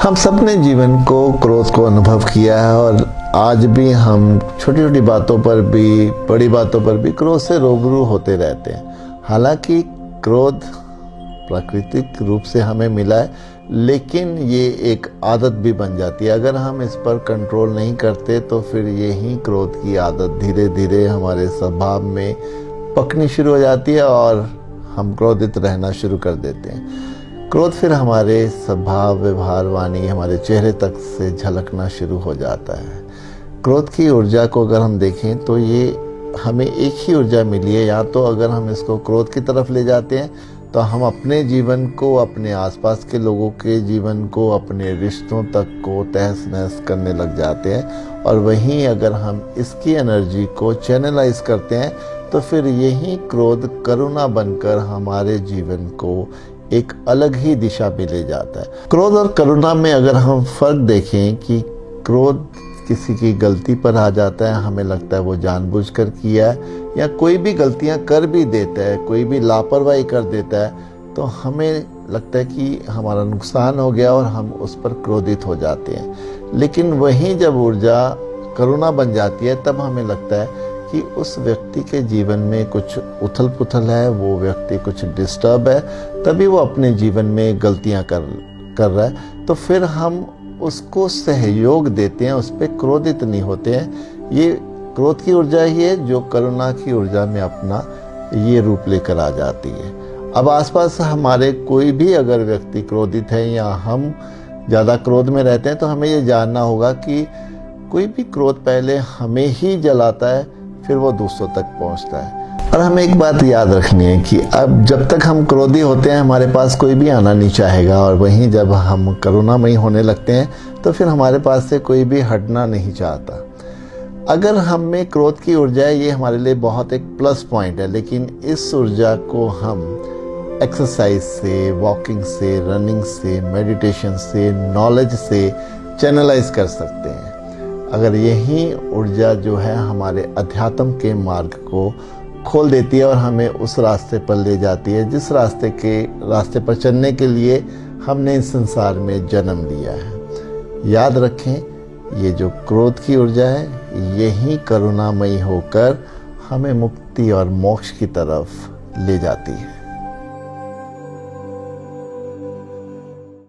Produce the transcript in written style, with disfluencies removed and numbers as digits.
हम सबने जीवन को क्रोध को अनुभव किया है और आज भी हम छोटी छोटी बातों पर भी बड़ी बातों पर भी क्रोध से रूबरू होते रहते हैं। हालांकि क्रोध प्राकृतिक रूप से हमें मिला है, लेकिन ये एक आदत भी बन जाती है। अगर हम इस पर कंट्रोल नहीं करते तो फिर यही क्रोध की आदत धीरे धीरे हमारे स्वभाव में पकनी शुरू हो जाती है और हम क्रोधित रहना शुरू कर देते हैं। क्रोध फिर हमारे स्वभाव, व्यवहार, वाणी, हमारे चेहरे तक से झलकना शुरू हो जाता है। क्रोध की ऊर्जा को अगर हम देखें तो ये हमें एक ही ऊर्जा मिली है। या तो अगर हम इसको क्रोध की तरफ ले जाते हैं तो हम अपने जीवन को, अपने आसपास के लोगों के जीवन को, अपने रिश्तों तक को तहस नहस करने लग जाते हैं। और वहीं अगर हम इसकी एनर्जी को चैनलाइज करते हैं तो फिर यही क्रोध करुणा बनकर हमारे जीवन को एक अलग ही दिशा में ले जाता है। क्रोध और करुणा में अगर हम फर्क देखें कि क्रोध किसी की गलती पर आ जाता है, हमें लगता है वो जानबूझकर किया है, या कोई भी गलतियां कर भी देता है, कोई भी लापरवाही कर देता है, तो हमें लगता है कि हमारा नुकसान हो गया और हम उस पर क्रोधित हो जाते हैं। लेकिन वहीं जब ऊर्जा करुणा बन जाती है तब हमें लगता है कि उस व्यक्ति के जीवन में कुछ उथल पुथल है, वो व्यक्ति कुछ डिस्टर्ब है, तभी वो अपने जीवन में गलतियां कर रहा है। तो फिर हम उसको सहयोग देते हैं, उस पर क्रोधित नहीं होते हैं। ये क्रोध की ऊर्जा ही है जो करुणा की ऊर्जा में अपना ये रूप लेकर आ जाती है। अब आसपास हमारे कोई भी अगर व्यक्ति क्रोधित है या हम ज़्यादा क्रोध में रहते हैं तो हमें ये जानना होगा कि कोई भी क्रोध पहले हमें ही जलाता है, फिर वो दूसरों तक पहुंचता है। और हमें एक बात याद रखनी है कि अब जब तक हम क्रोधी होते हैं हमारे पास कोई भी आना नहीं चाहेगा, और वहीं जब हम करुणामयी होने लगते हैं तो फिर हमारे पास से कोई भी हटना नहीं चाहता। अगर हम में क्रोध की ऊर्जा है, ये हमारे लिए बहुत एक प्लस पॉइंट है, लेकिन इस ऊर्जा को हम एक्सरसाइज से, वॉकिंग से, रनिंग से, मेडिटेशन से, नॉलेज से चैनलाइज कर सकते हैं। अगर यही ऊर्जा जो है हमारे अध्यात्म के मार्ग को खोल देती है और हमें उस रास्ते पर ले जाती है जिस रास्ते पर चलने के लिए हमने इस संसार में जन्म लिया है। याद रखें, ये जो क्रोध की ऊर्जा है यही करुणामयी होकर हमें मुक्ति और मोक्ष की तरफ ले जाती है।